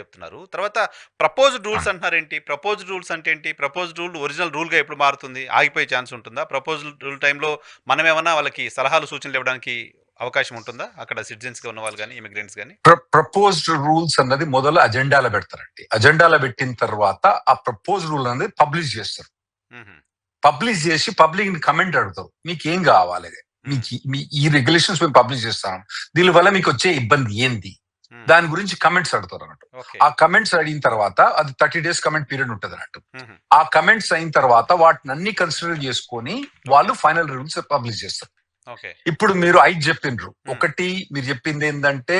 చెప్తున్నారు. తర్వాత ప్రపోజ్డ్ ఆ! రూల్స్ అంటున్నారేంటి? ప్రపోజ్డ్ రూల్స్ అంటే ఏంటి? ప్రపోజ్డ్ రూల్ ఒరిజినల్ రూల్‌గా ఎప్పుడు మారుతుంది? ఆగిపోయే ఛాన్స్ ఉంటుందా? ప్రపోజ్డ్ రూల్ టైమ్‌లో మనమేమన్నా వాళ్ళకి సలహాలు, సూచనలు ఇవ్వడానికి అవకాశం ఉంటుందా? అక్కడ సిటిజన్స్‌గా ఉన్నవాళ్ళు గాని, ఇమిగ్రెంట్స్ గాని? ప్రపోజ్డ్ రూల్స్ అన్నది మొదలు అజెండాలో పెడతారండి. అజెండాలో పెట్టిన తర్వాత ఆ ప్రపోజ్డ్ రూల్ అనేది పబ్లిష్ చేస్తారు. హుహు. పబ్లిష్ చేసి పబ్లిక్ ని కమెంట్ అడుగుతారు. మీకేం కావాలి? హ్మ్. మీ ఈ రెగ్యులేషన్స్ మేము పబ్లిష్ చేస్తాం. దీనివల్ల మీకు వచ్చే ఇబ్బంది ఏంది? హ్మ్. దాని గురించి కమెంట్స్ అడుగుతారు అన్నట్టు. ఓకే. ఆ కమెంట్స్ అడిగిన తర్వాత అది 30 డేస్ కమెంట్ పీరియడ్ ఉంటుంది అన్నట్టు. హుహు. ఆ కమెంట్స్ అయిన తర్వాత వాటిని అన్ని కన్సిడర్ చేసుకొని వాళ్ళు ఫైనల్ రూల్స్ పబ్లిష్ చేస్తారు. ఓకే. ఇప్పుడు మీరు 5 చెప్పిండ్రు. ఒకటి మీరు చెప్పింది ఏంటంటే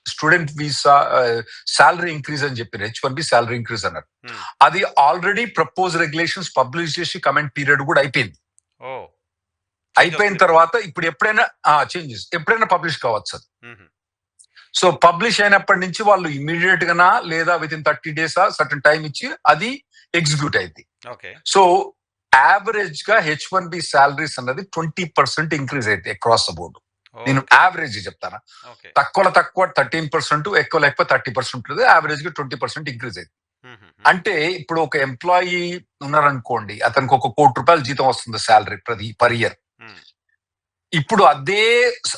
స్టూడెంట్ వీసా సాలరీ ఇంక్రీజ్ అని చెప్పారు. H1B సాలరీ ఇంక్రీజ్ అన్నారు. హ్మ్. అది ఆల్రెడీ ప్రపోజ్ రెగ్యులేషన్స్ పబ్లిష్ చేసి కమెంట్ పీరియడ్ కూడా అయిపోయింది. ఓహ్! అయిపోయిన తర్వాత ఇప్పుడు ఎప్పుడైనా చేంజెస్ ఎప్పుడైనా పబ్లిష్ కావచ్చు అది. హుహు. సో పబ్లిష్ అయినప్పటి నుంచి వాళ్ళు ఇమీడియట్ గానా లేదా with in 30 days certain time ఇచ్చి అది ఎగ్జిక్యూట్ అయింది. ఓకే. సో యావరేజ్ గా H1B సాలరీస్ అన్నది 20% ఇంక్రీజ్ అయితే అక్రాస్ ద బోర్డు. నేను ఓకే. యావరేజ్ చెప్తాను. ఓకే. తక్కువ 13%, ఎక్కువ లేకపోతే 30% ఉంటుంది. యావరేజ్ గా 20% ఇంక్రీజ్ అయింది. హుహు. అంటే ఇప్పుడు ఒక ఎంప్లాయీ ఉన్నారనుకోండి, అతనికి ₹1,00,00,000 జీతం వస్తుంది సాలరీ పర్ ఇయర్. హ్మ్. ఇప్పుడు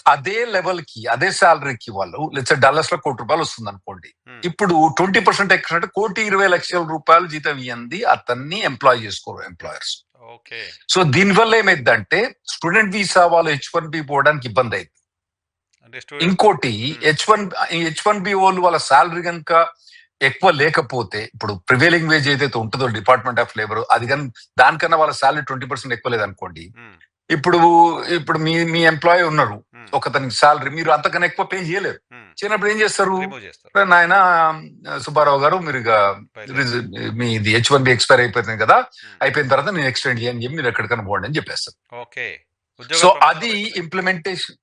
అదే లెవెల్ కి అదే సాలరీకి వాళ్ళు డల్లస్ లో ₹1,00,00,000 వస్తుంది అనుకోండి. హ్మ్. ఇప్పుడు 20% ఎక్స్ట్రా అంటే ₹1,20,00,000 జీతం ఇయ్యంది అతన్ని ఎంప్లాయ్ చేసుకోరు ఎంప్లాయర్స్. ఓకే. సో దీనివల్ల ఏమైందంటే స్టూడెంట్ వీసా వాళ్ళు H1B పోవడానికి ఇబ్బంది అయింది. అంటే స్టూడెంట్స్. ఇంకోటి హ్మ్. H1B వాళ్ళు వాళ్ళ సాలరీ కనుక ఎక్కువ లేకపోతే ఇప్పుడు ప్రివేలింగ్ వేజ్ ఏదైతే ఉంటుందో డిపార్ట్మెంట్ ఆఫ్ లేబర్ అది కానీ దానికన్నా వాళ్ళ సాలరీ 20% ఎక్కువ లేదనుకోండి. హ్మ్. ఇప్పుడు ఇప్పుడు మీ ఎంప్లాయీ ఉన్నారు, హ్మ్. ఒకతనికి సాలరీ మీరు అంతకన్నా ఎక్కువ పే చేయలేరు. హ్మ్. చేయనప్పుడు ఏం చేస్తారు? రిమూవ్ చేస్తారు. నాయన సుబ్బారావు గారు మీరు ఇక బయలుదేరండి. మీది H1B ఎక్స్పైర్ అయిపోతుంది కదా, హ్మ్. అయిపోయిన తర్వాత నేను ఎక్స్టెండ్ చేయని చెప్పి మీరు ఎక్కడికైనా పోండి అని చెప్పేస్తారు. ఓకే. సో ఉద్యోగాలు ప్రమాదం అది అయిపోతాయి. ఇంప్లిమెంటేషన్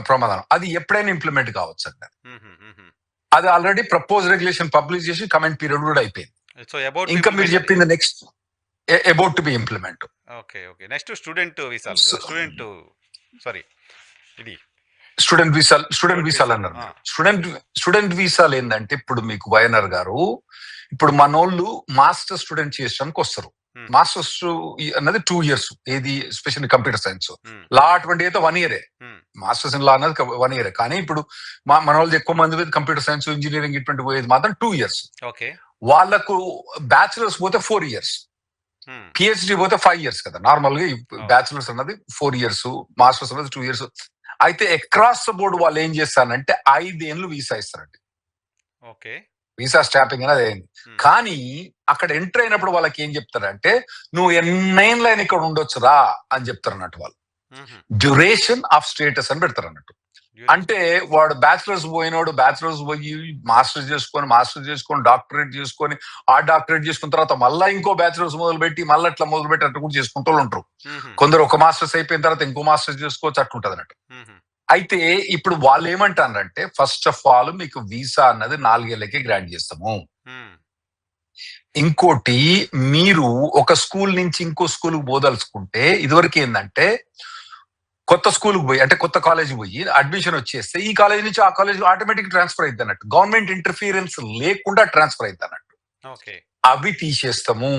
ప్రమాదం. అది ఎప్పుడైనా ఇంప్లిమెంట్ కావచ్చు అంట. హుహు. హుహు. అది ఆల్రెడీ ప్రపోజ్ రెగ్యులేషన్ పబ్లిష్ చేసి కమెంట్ పీరియడ్ కూడా అయిపోయింది. సో అబౌట్ ఇంకా మీరు ఇంప్లిమెంట్ అది. చెప్పింది next about to be implement. Okay. Okay. Next student వీసాలు. స్టూడెంట్ సారీ ఇది స్టూడెంట్ స్టూడెంట్ వీసాలు వీసాలు. అన్నారు ఆ! మీరు. స్టూడెంట్ వీసాలు ఏంటంటే ఇప్పుడు మీకు వైఎన్ఆర్ గారు ఇప్పుడు మనోళ్ళు మాస్టర్ స్టూడెంట్ చేయడానికి వస్తారు. హ్మ్. మాస్టర్స్ అన్నది 2 years, ఏది స్పెషల్ కంప్యూటర్ సైన్స్. హ్మ్. లా అటువంటి అయితే 1 year. హ్మ్. మాస్టర్స్ ఇన్ లా అన్నది 1 year. కానీ ఇప్పుడు మన వాళ్ళు ఎక్కువ మంది కంప్యూటర్ సైన్స్ ఇంజనీరింగ్ ఇటువంటి పోయేది మాత్రం 2 years. ఓకే. వాళ్ళకు బ్యాచులర్స్ పోతే 4 years, హ్మ్. పిహెచ్డి పోతే 5 years కదా. నార్మల్ గా అవును. బ్యాచులర్స్ అన్నది 4 years, మాస్టర్స్ అన్నది 2 years. అయితే అక్రాస్ ద బోర్డు వాళ్ళు ఏం చేస్తారంటే 5 ఏళ్ళు వీసా ఇస్తారండి. ఓకే. వీసా స్టాంపింగ్ అనేది అయింది. హ్మ్. కానీ అక్కడ ఎంటర్ అయినప్పుడు వాళ్ళకి ఏం చెప్తారంటే నువ్వు ఎన్నేళ్ళైనా ఇక్కడ ఉండొచ్చురా అని చెప్తారు అన్నట్టు వాళ్ళు. హుహు. డ్యూరేషన్ ఆఫ్ స్టేటస్ అని పెడతారు అన్నట్టు. డ్యూరేషన్. అంటే వాడు బ్యాచులర్స్ పోయినోడు బ్యాచులర్స్ పోయి మాస్టర్స్ చేసుకొని డాక్టరేట్ చేసుకొని ఆ డాక్టరేట్ చేసుకున్న తర్వాత మళ్ళీ ఇంకో బ్యాచులర్స్ మొదలుపెట్టి మళ్ళీ అట్లా మొదలుపెట్టి అట్లా కూడా చేసుకుంటూ ఉంటారు. హుహు. కొందరు ఒక మాస్టర్స్ అయిపోయిన తర్వాత ఇంకో మాస్టర్స్ చేసుకోవచ్చు, అట్లుంటది అన్నట్టు. హుహు. అయితే ఇప్పుడు వాళ్ళు ఏమంటారంటే ఫస్ట్ ఆఫ్ ఆల్ మీకు వీసా అన్నది 4 ఏళ్ళకే గ్రాంట్ చేస్తాము. హ్మ్. ఇంకోటి మీరు ఒక స్కూల్ నుంచి ఇంకో స్కూల్ పోదలుచుకుంటే ఇదివరకు ఏంటంటే కొత్త స్కూల్కి పోయి అంటే కొత్త కాలేజ్ పోయి అడ్మిషన్ వచ్చేస్తే ఈ కాలేజ్ నుంచి ఆ కాలేజ్ ఆటోమేటిక్ ట్రాన్స్ఫర్ అయింది అన్నట్టు. గవర్నమెంట్ ఇంటర్ఫీరెన్స్ లేకుండా ట్రాన్స్ఫర్ అయింది అన్నట్టు. ఓకే. అవి తీసేస్తాము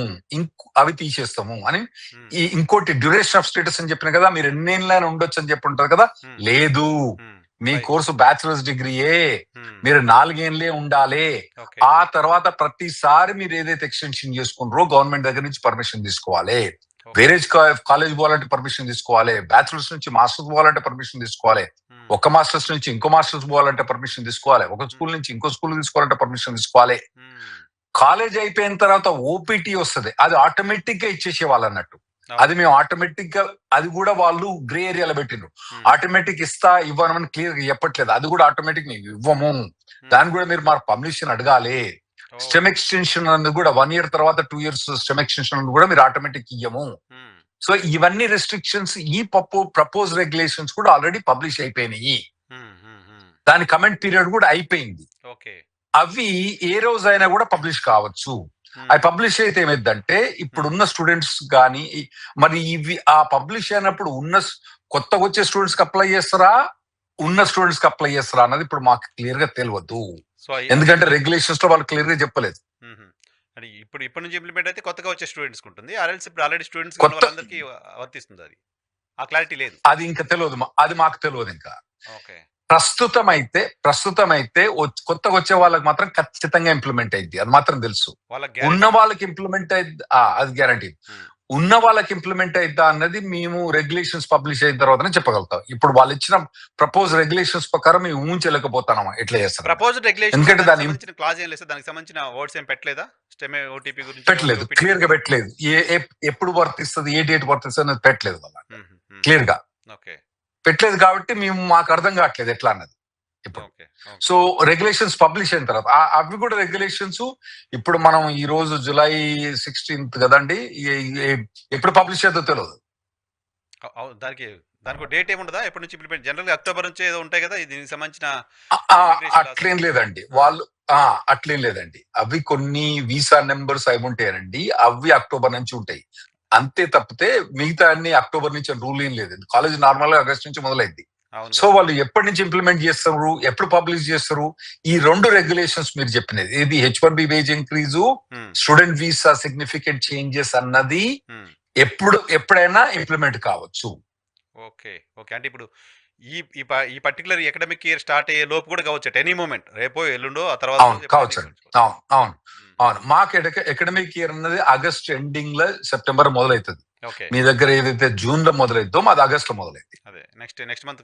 అని హ్మ్. ఇంకోటి డ్యూరేషన్ ఆఫ్ స్టేటస్ అని చెప్పిన కదా, మీరు ఎన్నేళ్ళైనా ఉండొచ్చు అని చెప్పి ఉంటారు కదా. హ్మ్. లేదు, హ్మ్. మీ ఫైవ్. కోర్సు బ్యాచులర్స్ డిగ్రీయే, హ్మ్. మీరు 4 ఏళ్ళే ఉండాలి. ఓకే. ఆ తర్వాత ప్రతిసారి మీరు ఏదైతే ఎక్స్టెన్షన్ చేసుకున్నారో గవర్నమెంట్ దగ్గర నుంచి పర్మిషన్ తీసుకోవాలి. ఓకే. వేరే కాలేజ్ పోవాలంటే పర్మిషన్ తీసుకోవాలి. బ్యాచులర్స్ నుంచి మాస్టర్స్ పోవాలంటే పర్మిషన్ తీసుకోవాలి. హ్మ్. ఒక మాస్టర్స్ నుంచి ఇంకో మాస్టర్స్ పోవాలంటే పర్మిషన్ తీసుకోవాలి. ఒక స్కూల్ నుంచి ఇంకో స్కూల్ తీసుకోవాలంటే పర్మిషన్ తీసుకోవాలి. హ్మ్. కాలేజ్ అయిపోయిన తర్వాత ఓపీటీ వస్తుంది, అది ఆటోమేటిక్ గా ఇచ్చేసే వాళ్ళు అన్నట్టు. అది మేము ఆటోమేటిక్ గా అది కూడా వాళ్ళు గ్రే ఏరియాలో పెట్టిండ్రు. హ్మ్. ఆటోమేటిక్ ఇవ్వనమని క్లియర్ గా చెప్పట్లేదు. అది కూడా ఆటోమేటిక్ మేము ఇవ్వము, దాని కూడా మీరు మా పర్మిషన్ అడగాలి. ఓహ్! స్టెమ్ ఎక్స్టెన్షన్ అన్నది కూడా 1 year తర్వాత 2 years స్టెమ్ ఎక్స్టెన్షన్ కూడా మీరు ఆటోమేటిక్ ఇయ్యము. హ్మ్. సో ఇవన్నీ రెస్ట్రిక్షన్స్ ఈ ప్రపోజ్ రెగ్యులేషన్స్ కూడా ఆల్రెడీ పబ్లిష్ అయిపోయినాయి. హ్మ్. హ్మ్. హ్మ్. దాని కమెంట్ పీరియడ్ కూడా అయిపోయింది. ఓకే. అవి ఏ రోజైనా కూడా పబ్లిష్ కావచ్చు. హ్మ్. అవి పబ్లిష్ అయితే ఏమైందంటే ఇప్పుడున్న స్టూడెంట్స్ కానీ మరి ఇవి ఆ పబ్లిష్ అయినప్పుడు కొత్తగా వచ్చే స్టూడెంట్స్ కి అప్లై చేస్తారా, ఉన్న స్టూడెంట్స్ కి అప్లై చేస్తారా అన్నది ఇప్పుడు మాకు క్లియర్ గా తెలియదు. సో ఎందుకంటే రెగ్యులేషన్స్ లో వాళ్ళు క్లియర్ గా చెప్పలేదు. అంటే ఇప్పటి నుంచి ఇంప్లిమెంట్ అయితే కొత్తగా వచ్చే స్టూడెంట్స్కి ఉంటుంది. ఆర్ఎల్స్ ఇప్పుడు ఆల్రెడీ స్టూడెంట్స్ ఉన్న కొత్త వాళ్ళందరికీ వర్తిస్తుంది అది. ఆ క్లారిటీ లేదు. అది ఇంకా తెలియదు, అది మాకు తెలియదు ఇంకా. ఓకే. ప్రస్తుతం అయితే కొత్తగా వచ్చే వాళ్ళకి మాత్రం ఖచ్చితంగా ఇంప్లిమెంట్ అయింది, అది మాత్రం తెలుసు. వాళ్ళకి ఉన్న వాళ్ళకి ఇంప్లిమెంట్ అయింది, అది గ్యారంటీ. ఉన్న వాళ్ళకి ఇంప్లిమెంట్ అయిద్దా అన్నది మేము రెగ్యులేషన్స్ పబ్లిష్ అయిన తర్వాతనే చెప్పగలుగుతాం. ఇప్పుడు వాళ్ళు ఇచ్చిన ప్రపోజ్ రెగ్యులేషన్స్ ప్రకారం మేము ఊహించలేకపోతున్నాం ఎట్లా చేస్తాం. ప్రపోజ్డ్ రెగ్యులేషన్ ఎందుకంటే దాని సంబంధించిన క్లాజ్ ఏం లేదు, దానికి సంబంధించిన వర్డ్స్ ఏం పెట్టలేదా? స్టెమ్ ఓటీపీ గురించి పెట్టలేదు, క్లియర్ గా పెట్టలేదు. ఎప్పుడు వర్తిస్తుంది, ఏ డేట్ వర్తిస్తుంది అనేది పెట్టలేదు వాళ్ళ క్లియర్ గా. ఓకే. పెట్టలేదు కాబట్టి మాకు అర్థం కావట్లేదు ఎట్లా అన్నది ఇప్పుడు. సో రెగ్యులేషన్స్ పబ్లిష్ అయిన తర్వాత అవి కూడా రెగ్యులేషన్స్ ఇప్పుడు మనం ఈ రోజు జూలై 16th కదండి, ఎప్పుడు పబ్లిష్ చేద్దో తెలియదు. దానికి డేట్ ఏముండదా? ఎప్పటి నుంచి ఇంప్లిమెంట్? జనరల్ గా అక్టోబర్ నుంచి ఏదో ఉంటాయి కదా దీనికి సంబంధించిన. అట్లేం లేదండి వాళ్ళు, అట్లేం లేదండి. అవి కొన్ని వీసా నెంబర్స్ అవి ఉంటాయండి, అవి అక్టోబర్ నుంచి ఉంటాయి అంతే తప్పితే మిగతా అన్ని అక్టోబర్ నుంచి రూల్ ఏం లేదండి. కాలేజ్ నార్మల్ గా ఆగస్ట్ నుంచి మొదలైంది. సో వాళ్ళు ఎప్పటి నుంచి ఇంప్లిమెంట్ చేస్తారు, ఎప్పుడు పబ్లిష్ చేస్తారు, ఈ రెండు రెగ్యులేషన్స్ మీరు చెప్పినది ఇది H1B wage increase, student visa significant changes అన్నది ఎప్పుడైనా ఇంప్లిమెంట్ కావచ్చు. ఓకే. ఓకే. అంటే ఇప్పుడు ఈ పర్టికులర్ అకాడమిక్ ఇయర్ స్టార్ట్ అయ్యే లోపు కూడా కావచ్చు, ఎనీ మూమెంట్, రేపో ఎల్లుండో ఆ తర్వాత కావచ్చు. అవును. మాకు అకాడమిక్ ఇయర్ అన్నది ఆగస్ట్ ఎండింగ్ లో సెప్టెంబర్ మొదలవుతుంది. మీ దగ్గర ఏదైతే జూన్ లో మొదలైద్దో మాది ఆగస్ట్ లో మొదలైంది. అదే నెక్స్ట్ మంత్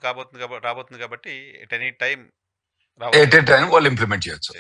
రాబోతుంది కాబట్టి ఎట్ ఎనీ టైం వాళ్ళు ఇంప్లిమెంట్ చేయొచ్చు.